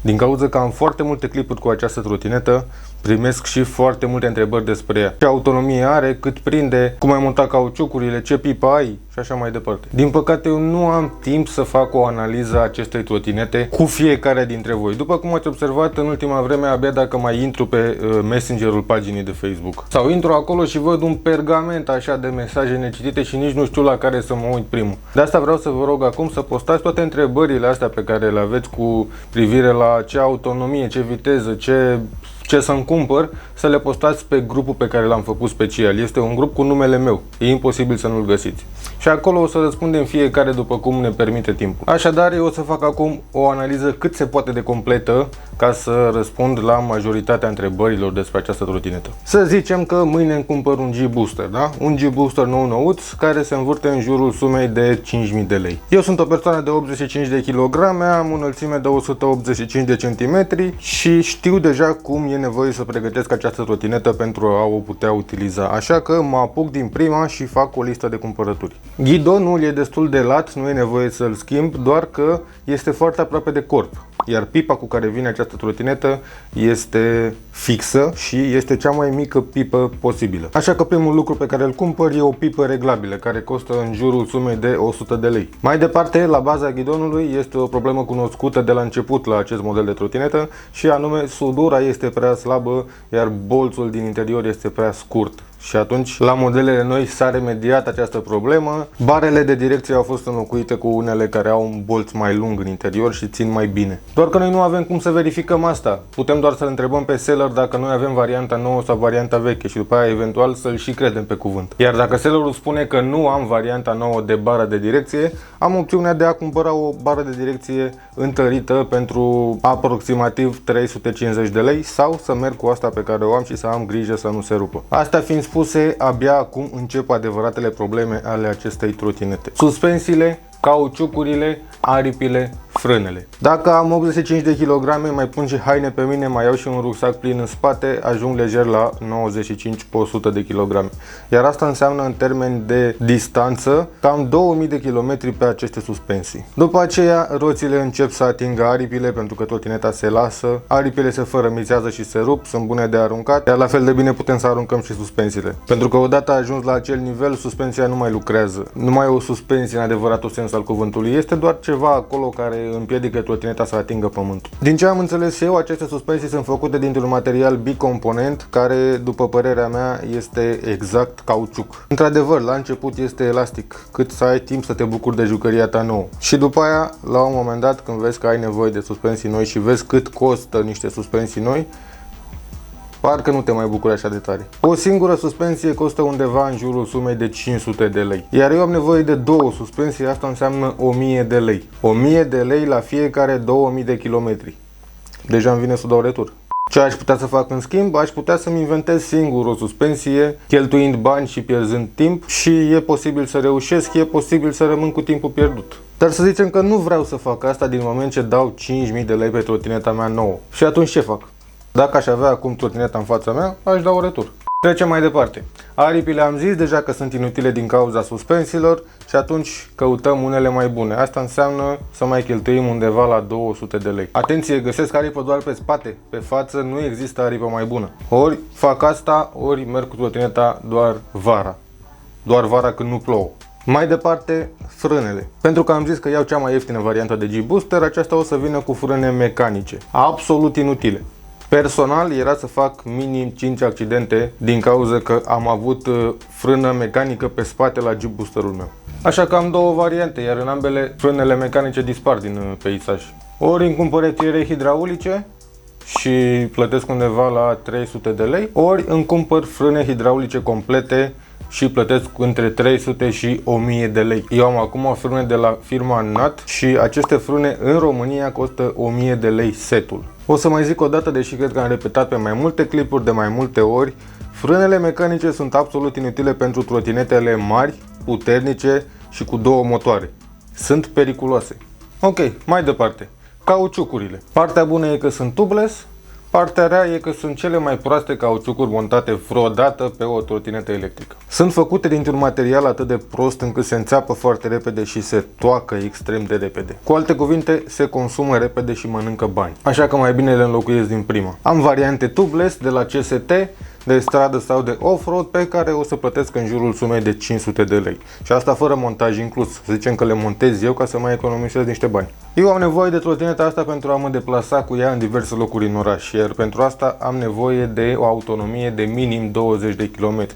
Din cauza că am foarte multe clipuri cu această trotinetă, primesc și foarte multe întrebări despre ea. Ce autonomie are, cât prinde, cum ai montat cauciucurile, ce pipă ai și așa mai departe. Din păcate, eu nu am timp să fac o analiză a acestei trotinete cu fiecare dintre voi. După cum ați observat, în ultima vreme, abia dacă mai intru pe messengerul paginii de Facebook. Sau intru acolo și văd un pergament așa de mesaje necitite și nici nu știu la care să mă uit primul. De asta vreau să vă rog acum să postați toate întrebările astea pe care le aveți cu privire la ce autonomie, ce viteză, ce să-mi cumpăr, să le postați pe grupul pe care l-am făcut special. Este un grup cu numele meu. E imposibil să nu-l găsiți. Și acolo o să răspundem fiecare după cum ne permite timpul. Așadar, eu o să fac acum o analiză cât se poate de completă ca să răspund la majoritatea întrebărilor despre această trotinetă. Să zicem că mâine îmi cumpăr un G-Booster, da? Un G-Booster nou-nouț care se învârte în jurul sumei de 5.000 de lei. Eu sunt o persoană de 85 de kg, am o înălțime de 185 de centimetri și știu deja cum e nevoie să pregătesc această trotinetă pentru a o putea utiliza. Așa că mă apuc din prima și fac o listă de cumpărături. Ghidonul e destul de lat, nu e nevoie să-l schimb, doar că este foarte aproape de corp. Iar pipa cu care vine această trotinetă este fixă și este cea mai mică pipă posibilă. Așa că primul lucru pe care îl cumpăr e o pipă reglabilă, care costă în jurul sumei de 100 de lei. Mai departe, la baza ghidonului este o problemă cunoscută de la început la acest model de trotinetă și anume sudura este prea slabă, iar bolțul din interior este prea scurt. Și atunci, la modelele noi s-a remediat această problemă. Barele de direcție au fost înlocuite cu unele care au un bolț mai lung în interior și țin mai bine. Doar că noi nu avem cum să verificăm asta. Putem doar să-l întrebăm pe seller dacă noi avem varianta nouă sau varianta veche și după aia eventual să-l și credem pe cuvânt. Iar dacă sellerul spune că nu am varianta nouă de bară de direcție, am opțiunea de a cumpăra o bară de direcție întărită pentru aproximativ 350 de lei sau să merg cu asta pe care o am și să am grijă să nu se rupă. Asta fiind spuse, abia acum încep adevăratele probleme ale acestei trotinete. Suspensiile, cauciucurile, aripile, frânele. Dacă am 85 de kg, mai pun și haine pe mine, mai iau și un rucsac plin în spate, ajung lejer la 95-100 de kg. Iar asta înseamnă în termeni de distanță cam 2000 de km pe aceste suspensii. După aceea, roțile încep să atingă aripile pentru că trotineta se lasă, aripile se fărămițează și se rup, sunt bune de aruncat, iar la fel de bine putem să aruncăm și suspensiile. Pentru că odată ajuns la acel nivel, suspensia nu mai lucrează. Nu mai e o suspensie în adevăratul sens al cuvântului, este doar ceva acolo care împiedică trotineta să atingă pământul. Din ce am înțeles eu, aceste suspensii sunt făcute dintr-un material bicomponent care, după părerea mea, este exact cauciuc. Într-adevăr, la început este elastic, cât să ai timp să te bucuri de jucăria ta nouă. Și după aia, la un moment dat, când vezi că ai nevoie de suspensii noi și vezi cât costă niște suspensii noi, parcă nu te mai bucuri așa de tare. O singură suspensie costă undeva în jurul sumei de 500 de lei. Iar eu am nevoie de două suspensii, asta înseamnă 1000 de lei. 1000 de lei la fiecare 2000 de kilometri. Deja îmi vine să dau retur. Ce aș putea să fac în schimb? Aș putea să-mi inventez singur o suspensie, cheltuind bani și pierzând timp și e posibil să reușesc, e posibil să rămân cu timpul pierdut. Dar să zicem că nu vreau să fac asta din moment ce dau 5000 de lei pe trotineta mea nouă. Și atunci ce fac? Dacă aș avea acum trotineta în fața mea, aș da o retur. Trecem mai departe. Aripile am zis deja că sunt inutile din cauza suspensiilor și atunci căutăm unele mai bune. Asta înseamnă să mai cheltuim undeva la 200 de lei. Atenție, găsesc aripă doar pe spate. Pe față nu există aripă mai bună. Ori fac asta, ori merg cu trotineta doar vara. Doar vara când nu plouă. Mai departe, frânele. Pentru că am zis că iau cea mai ieftină variantă de G-Booster, aceasta o să vină cu frâne mecanice. Absolut inutile. Personal era să fac minim 5 accidente din cauza că am avut frână mecanică pe spate la G-Boosterul meu. Așa că am două variante, iar în ambele frânele mecanice dispar din peisaj. Ori îmi cumpăr etiere hidraulice și plătesc undeva la 300 de lei, ori îmi cumpăr frâne hidraulice complete și plătesc între 300 și 1000 de lei. Eu am acum frâne de la firma NAT și aceste frâne în România costă 1000 de lei setul. O să mai zic o dată, deși cred că am repetat pe mai multe clipuri de mai multe ori, frânele mecanice sunt absolut inutile pentru trotinetele mari, puternice și cu două motoare. Sunt periculoase. Ok, mai departe. Cauciucurile. Partea bună e că sunt tubeless, Partea rea e că sunt cele mai proaste cauciucuri montate vreodată pe o trotinetă electrică. Sunt făcute dintr-un material atât de prost încât se înțeapă foarte repede și se toacă extrem de repede. Cu alte cuvinte, se consumă repede și mănâncă bani. Așa că mai bine le înlocuiesc din prima. Am variante tubeless de la CST, de stradă sau de off-road, pe care o să plătesc în jurul sumei de 500 de lei. Și asta fără montaj inclus. Să zicem că le montez eu ca să mai economisesc niște bani. Eu am nevoie de trotineta asta pentru a mă deplasa cu ea în diverse locuri în oraș, iar pentru asta am nevoie de o autonomie de minim 20 de km.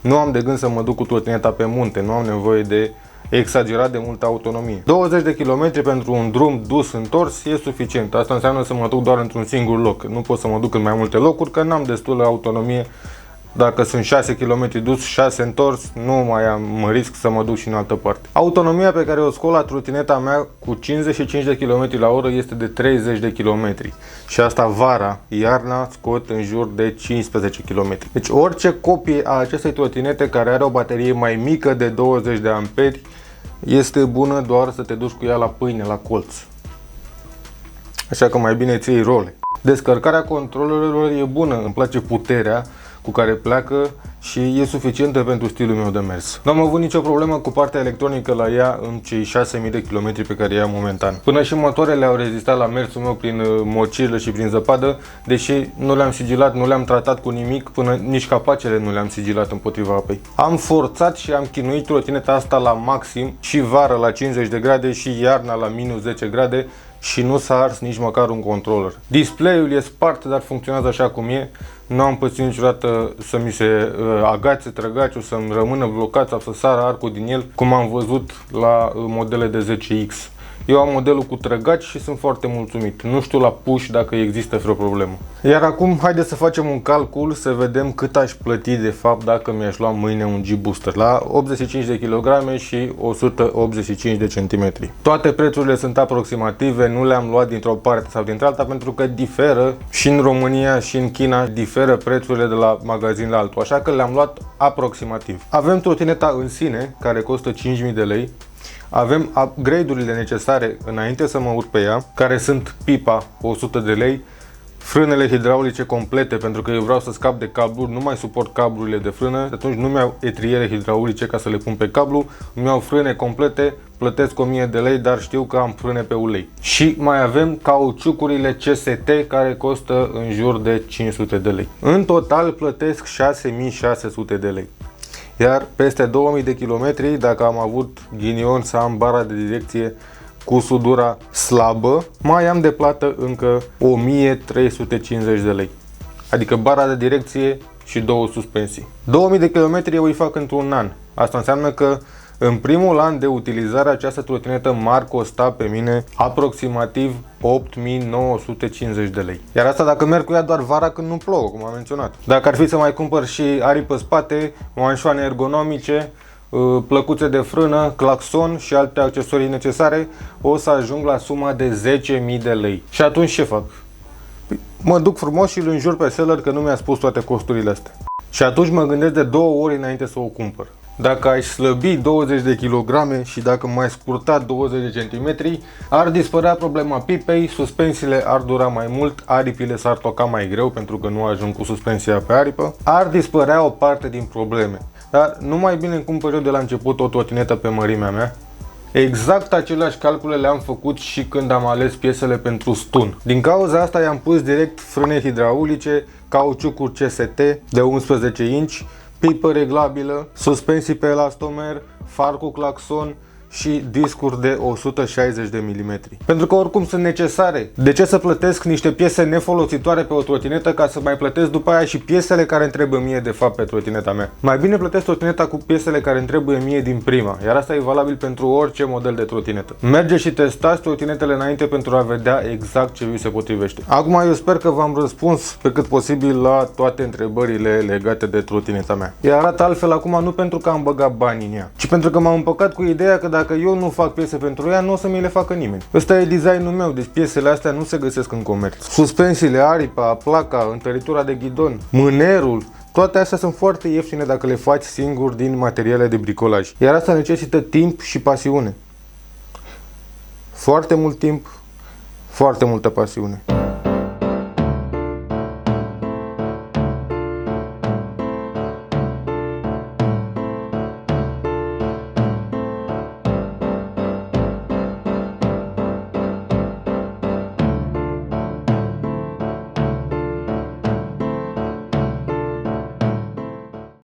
Nu am de gând să mă duc cu trotineta pe munte, nu am nevoie de exagerat de multă autonomie. 20 de km pentru un drum dus-întors e suficient. Asta înseamnă să mă duc doar într-un singur loc. Nu pot să mă duc în mai multe locuri, că n-am destulă autonomie. Dacă sunt 6 km dus, 6 întors, nu mai mă risc să mă duc și în altă parte. Autonomia pe care o scot la trotineta mea cu 55 de km la oră este de 30 de km. Și asta vara, iarna scot în jur de 15 km. Deci orice copie a acestei trotinete care are o baterie mai mică de 20 de amperi este bună doar să te duci cu ea la pâine, la colț. Așa că mai bine ți iei role. Descărcarea controllerelor e bună, îmi place puterea cu care pleacă și e suficientă pentru stilul meu de mers. Nu am avut nicio problemă cu partea electronică la ea în cei 6000 de km pe care i-am momentan. Până și motoarele au rezistat la mersul meu prin mocirlă și prin zăpadă, deși nu le-am sigilat, nu le-am tratat cu nimic, până nici capacele nu le-am sigilat împotriva apei. Am forțat și am chinuit trotineta asta la maxim și vara la 50 de grade și iarna la minus 10 grade și nu s-a ars nici măcar un controller. Display-ul e spart, dar funcționează așa cum e. Nu am pățit niciodată să mi se agațe trăgaciul, să-mi rămână blocat sau să sară arcul din el, cum am văzut la modele de 10X. Eu am modelul cu trăgaci și sunt foarte mulțumit. Nu știu la push dacă există vreo problemă. Iar acum haideți să facem un calcul să vedem cât aș plăti de fapt dacă mi-aș lua mâine un G-Booster la 85 de kg și 185 de cm. Toate prețurile sunt aproximative, nu le-am luat dintr-o parte sau dintr-alta pentru că diferă și în România și în China, diferă prețurile de la magazin la altul, așa că le-am luat aproximativ. Avem trotineta în sine, care costă 5.000 de lei. Avem upgrade-urile necesare înainte să mă urc pe ea, care sunt pipa 100 de lei, frânele hidraulice complete, pentru că eu vreau să scap de cabluri, nu mai suport cablurile de frână, atunci nu mi-au etriere hidraulice ca să le pun pe cablu, îmi iau frâne complete, plătesc 1000 de lei, dar știu că am frâne pe ulei. Și mai avem cauciucurile CST, care costă în jur de 500 de lei. În total plătesc 6600 de lei. Iar peste 2000 de kilometri, dacă am avut ghinion să am bara de direcție cu sudura slabă, mai am de plată încă 1350 de lei. Adică bara de direcție și două suspensii. 2000 de kilometri eu îi fac într-un an. Asta înseamnă că în primul an de utilizare această trotinetă m-ar costa pe mine aproximativ 8950 de lei. Iar asta dacă merg cu ea doar vara când nu plouă, cum am menționat. Dacă ar fi să mai cumpăr și aripi pe spate, manșoane ergonomice, plăcuțe de frână, claxon și alte accesorii necesare, o să ajung la suma de 10.000 de lei. Și atunci ce fac? Mă duc frumos și îl înjur pe seller că nu mi-a spus toate costurile astea. Și atunci mă gândesc de 2 ori înainte să o cumpăr. Dacă aș slăbi 20 de kg și dacă mai scurta 20 de cm, ar dispărea problema pipei, suspensiile ar dura mai mult, aripile s-ar toca mai greu pentru că nu ajung cu suspensia pe aripă, ar dispărea o parte din probleme. Dar nu mai bine îmi cumpăr eu de la început o trotinetă pe mărimea mea? Exact aceleași calcule le-am făcut și când am ales piesele pentru stun. Din cauza asta i-am pus direct frâne hidraulice, cauciucuri CST de 11 inch, pipă reglabilă, suspensii pe elastomer, far cu claxon și discuri de 160 de mm. Pentru că oricum sunt necesare. De ce să plătesc niște piese nefolositoare pe o trotinetă ca să mai plătesc după aia și piesele care îmi trebuie mie de fapt pe trotineta mea? Mai bine plătesc trotineta cu piesele care îmi trebuie mie din prima, iar asta e valabil pentru orice model de trotinetă. Merge și testați trotinetele înainte pentru a vedea exact ce vi se potrivește. Acum eu sper că v-am răspuns pe cât posibil la toate întrebările legate de trotineta mea. Ea arată altfel acum nu pentru că am băgat bani în ea, ci pentru că m-am împăcat cu ideea că dacă eu nu fac piese pentru ea, nu o să mi le facă nimeni. Ăsta e designul meu, deci piesele astea nu se găsesc în comerț. Suspensiile, aripa, placa, întăritura de ghidon, mânerul, toate astea sunt foarte ieftine dacă le faci singur din materiale de bricolaj. Iar asta necesită timp și pasiune. Foarte mult timp, foarte multă pasiune.